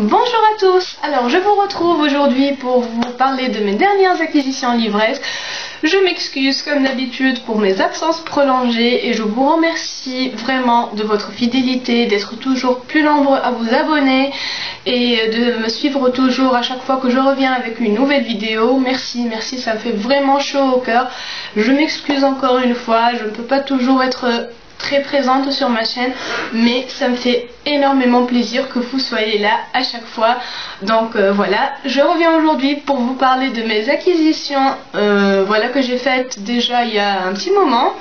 Bonjour à tous, alors je vous retrouve aujourd'hui pour vous parler de mes dernières acquisitions livresques. Je m'excuse comme d'habitude pour mes absences prolongées et je vous remercie vraiment de votre fidélité, d'être toujours plus nombreux à vous abonner et de me suivre toujours à chaque fois que je reviens avec une nouvelle vidéo. Merci, ça me fait vraiment chaud au cœur. Je m'excuse encore une fois, je ne peux pas toujours être très présente sur ma chaîne, mais ça me fait énormément plaisir que vous soyez là à chaque fois. Donc voilà, je reviens aujourd'hui pour vous parler de mes acquisitions voilà, que j'ai faites déjà il y a un petit moment.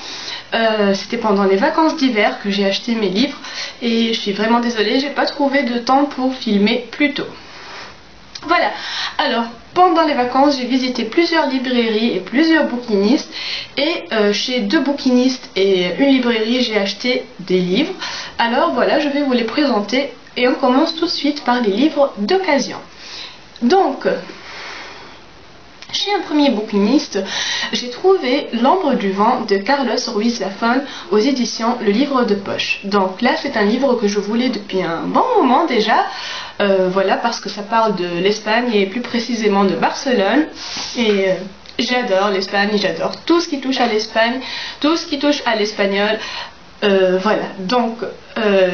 C'était pendant les vacances d'hiver que j'ai acheté mes livres et je suis vraiment désolée, j'ai pas trouvé de temps pour filmer plus tôt. Voilà, alors pendant les vacances j'ai visité plusieurs librairies et plusieurs bouquinistes et chez deux bouquinistes et une librairie j'ai acheté des livres. Alors voilà, je vais vous les présenter et on commence tout de suite par les livres d'occasion. Donc chez un premier bouquiniste, j'ai trouvé L'ombre du vent de Carlos Ruiz Zafón aux éditions Le Livre de Poche. Donc là, c'est un livre que je voulais depuis un bon moment déjà. Voilà, parce que ça parle de l'Espagne et plus précisément de Barcelone. Et j'adore l'Espagne, j'adore tout ce qui touche à l'Espagne, tout ce qui touche à l'espagnol. Voilà, donc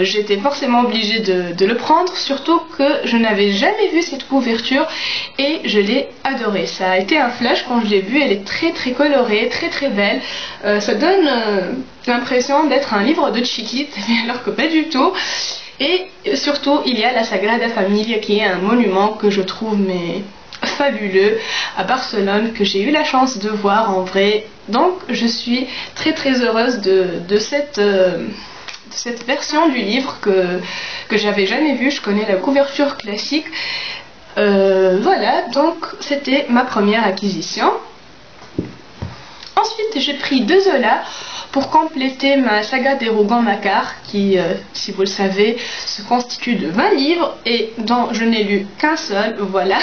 j'étais forcément obligée de le prendre, surtout que je n'avais jamais vu cette couverture et je l'ai adorée. Ça a été un flash quand je l'ai vue, elle est très colorée, très belle. Ça donne l'impression d'être un livre de Chiquite, alors que pas du tout. Et surtout, il y a la Sagrada Familia qui est un monument que je trouve fabuleux à Barcelone, que j'ai eu la chance de voir en vrai. Donc je suis très heureuse de cette version du livre que j'avais jamais vue. Je connais la couverture classique. Voilà, donc c'était ma première acquisition. Ensuite j'ai pris deux Zola pour compléter ma saga des Rougon-Macquart qui, si vous le savez, se constitue de 20 livres et dont je n'ai lu qu'un seul, voilà.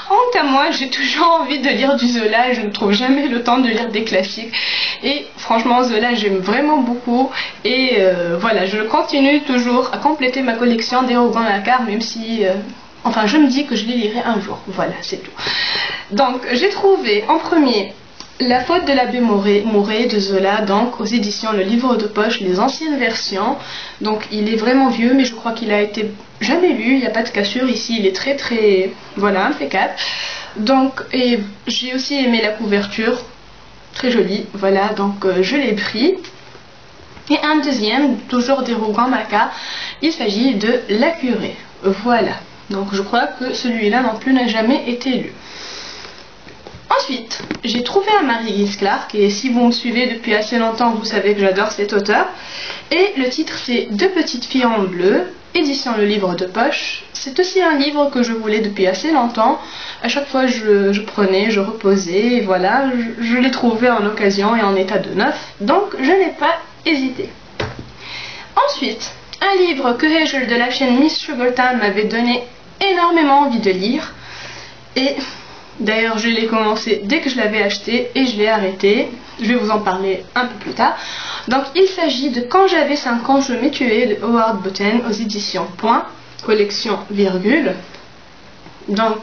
Honte à moi, j'ai toujours envie de lire du Zola et je ne trouve jamais le temps de lire des classiques. Et franchement, Zola, j'aime vraiment beaucoup et voilà, je continue toujours à compléter ma collection des Rougon-Macquart, même si... enfin, je me dis que je les lirai un jour, voilà, c'est tout. Donc, j'ai trouvé en premier... La faute de l'abbé Mouret de Zola, donc aux éditions Le Livre de Poche, les anciennes versions. Donc il est vraiment vieux, mais je crois qu'il a été jamais lu, il n'y a pas de cassure ici, il est très voilà, impeccable. Donc, et j'ai aussi aimé la couverture, très jolie, voilà, donc je l'ai pris. Et un deuxième, toujours des Rougon-Macquart, il s'agit de La Curée, voilà. Donc je crois que celui-là non plus n'a jamais été lu. Ensuite, j'ai trouvé un Marie-Lise Clark, et si vous me suivez depuis assez longtemps, vous savez que j'adore cet auteur. Et le titre c'est Deux petites filles en bleu, édition Le Livre de Poche. C'est aussi un livre que je voulais depuis assez longtemps. À chaque fois je prenais, je reposais, et voilà, je l'ai trouvé en occasion et en état de neuf, donc je n'ai pas hésité. Ensuite, un livre que Hegel de la chaîne Miss Sugartime m'avait donné énormément envie de lire, et... d'ailleurs, je l'ai commencé dès que je l'avais acheté et je l'ai arrêté. Je vais vous en parler un peu plus tard. Donc, il s'agit de Quand j'avais 5 ans, je m'ai tué de Howard Botten aux éditions Point, collection virgule. Donc,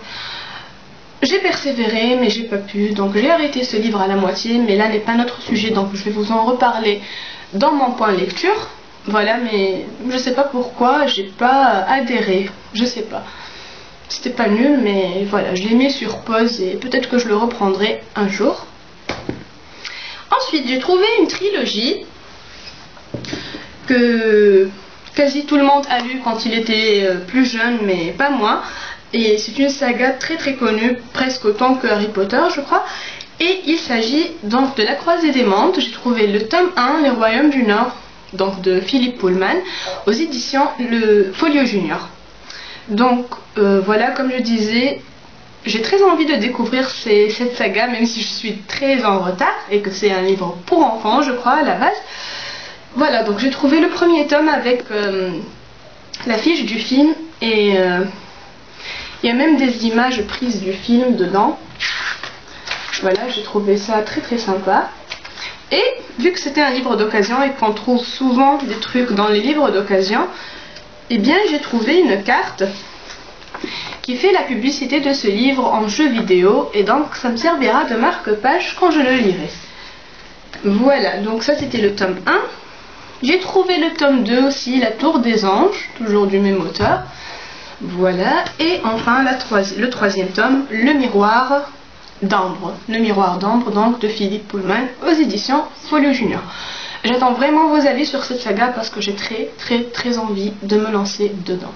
j'ai persévéré, mais j'ai pas pu. Donc, j'ai arrêté ce livre à la moitié, mais là n'est pas notre sujet. Donc, je vais vous en reparler dans mon point lecture. Voilà, mais je sais pas pourquoi, j'ai pas adhéré. Je sais pas. C'était pas nul, mais voilà, je l'ai mis sur pause et peut-être que je le reprendrai un jour. Ensuite, j'ai trouvé une trilogie que quasi tout le monde a lu quand il était plus jeune, mais pas moi. Et c'est une saga très connue, presque autant que Harry Potter, je crois. Et il s'agit donc de La Croisée des Mondes. J'ai trouvé le tome 1, Les Royaumes du Nord, donc de Philippe Pullman, aux éditions Le Folio Junior. Donc voilà, comme je disais, j'ai très envie de découvrir cette saga, même si je suis très en retard et que c'est un livre pour enfants, je crois, à la base. Voilà, donc j'ai trouvé le premier tome avec l'affiche du film et il y a même des images prises du film dedans. Voilà, j'ai trouvé ça très sympa. Et vu que c'était un livre d'occasion et qu'on trouve souvent des trucs dans les livres d'occasion, eh bien j'ai trouvé une carte qui fait la publicité de ce livre en jeu vidéo, et donc ça me servira de marque-page quand je le lirai. Voilà, donc ça c'était le tome 1. J'ai trouvé le tome 2 aussi, La Tour des Anges, toujours du même auteur. Voilà, et enfin le troisième tome, Le Miroir d'Ambre. Le Miroir d'Ambre, donc de Philippe Pullman, aux éditions Folio Junior. J'attends vraiment vos avis sur cette saga parce que j'ai très envie de me lancer dedans.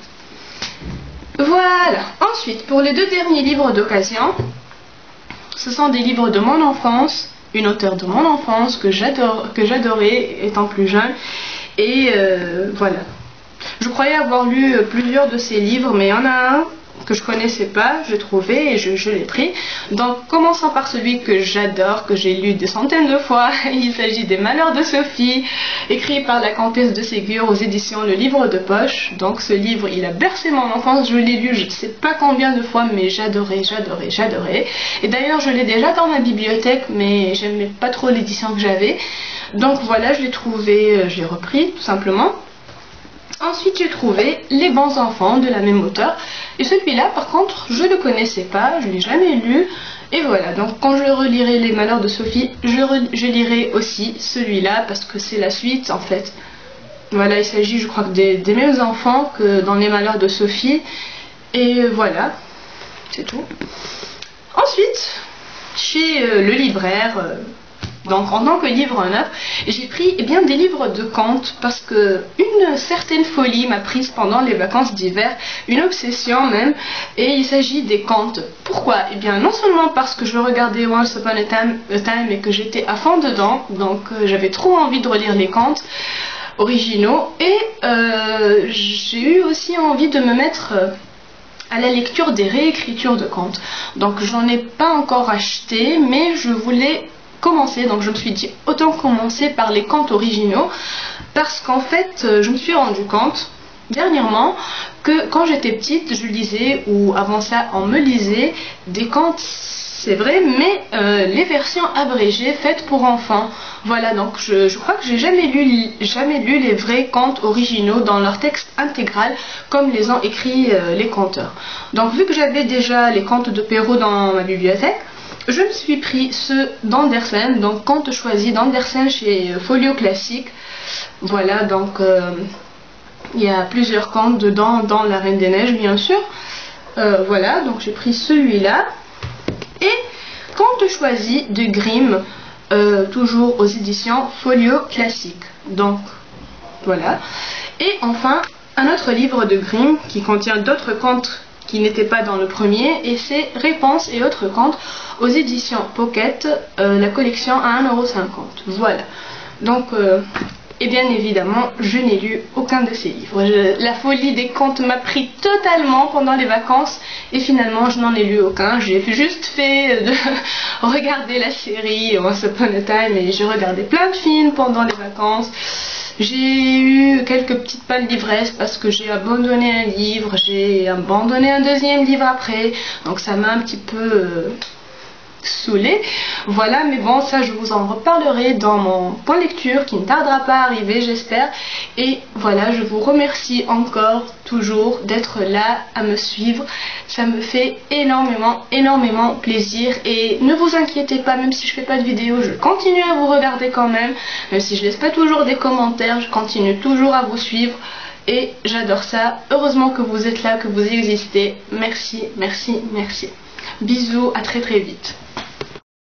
Voilà, ensuite pour les deux derniers livres d'occasion, ce sont des livres de mon enfance, une auteure de mon enfance que j'adorais étant plus jeune, et voilà. Je croyais avoir lu plusieurs de ces livres, mais il y en a un que je connaissais pas, j'ai trouvé et je l'ai pris. Donc commençons par celui que j'adore, que j'ai lu des centaines de fois. Il s'agit des Malheurs de Sophie, écrit par la comtesse de Ségur aux éditions Le Livre de Poche. Donc ce livre, il a bercé mon enfance, je l'ai lu je ne sais pas combien de fois, mais j'adorais. Et d'ailleurs je l'ai déjà dans ma bibliothèque, mais j'aimais pas trop l'édition que j'avais. Donc voilà, je l'ai trouvé, je l'ai repris tout simplement. Ensuite j'ai trouvé Les Bons Enfants de la même auteure, et celui-là par contre je ne le connaissais pas, je ne l'ai jamais lu, et voilà, donc quand je relirai Les Malheurs de Sophie, je lirai aussi celui-là parce que c'est la suite en fait. Voilà, il s'agit je crois que des mêmes enfants que dans Les Malheurs de Sophie, et voilà, c'est tout. Ensuite, chez le libraire, donc en tant que livre neuf, j'ai pris des livres de contes parce que une certaine folie m'a prise pendant les vacances d'hiver, une obsession même, et il s'agit des contes. Pourquoi? Eh bien non seulement parce que je regardais Once Upon a Time et que j'étais à fond dedans, donc j'avais trop envie de relire les contes originaux, et j'ai eu aussi envie de me mettre à la lecture des réécritures de contes. Donc j'en ai pas encore acheté, mais je voulais commencer, donc je me suis dit autant commencer par les contes originaux parce qu'en fait je me suis rendu compte dernièrement que quand j'étais petite je lisais, ou avant ça on me lisait des contes, c'est vrai, mais les versions abrégées faites pour enfants. Voilà, donc je crois que j'ai jamais lu les vrais contes originaux dans leur texte intégral comme les ont écrits les conteurs. Donc vu que j'avais déjà les contes de Perrault dans ma bibliothèque, je me suis pris ceux d'Andersen, donc contes choisis d'Andersen chez Folio Classique. Voilà, donc il y a plusieurs contes dedans, dans La Reine des Neiges bien sûr. Voilà, donc j'ai pris celui-là. Et contes choisis de Grimm, toujours aux éditions Folio Classique. Donc voilà. Et enfin, un autre livre de Grimm qui contient d'autres contes qui n'étaient pas dans le premier, et c'est Réponses et autres contes aux éditions Pocket, la collection à 1,50 €. Voilà. Donc, et bien évidemment, je n'ai lu aucun de ces livres. La folie des contes m'a pris totalement pendant les vacances, et finalement, je n'en ai lu aucun. J'ai juste fait de regarder la série Once Upon a Time, et j'ai regardé plein de films pendant les vacances. J'ai eu quelques petites pannes d'ivresse parce que j'ai abandonné un livre, j'ai abandonné un deuxième livre après, donc ça m'a un petit peu saoulée. Voilà, mais bon, ça je vous en reparlerai dans mon point lecture qui ne tardera pas à arriver, j'espère. Et voilà, je vous remercie encore toujours d'être là à me suivre. Ça me fait énormément plaisir, et ne vous inquiétez pas, même si je fais pas de vidéo, je continue à vous regarder quand même si je laisse pas toujours des commentaires, je continue toujours à vous suivre, et j'adore ça. Heureusement que vous êtes là, que vous existez. Merci. Bisous, à très vite.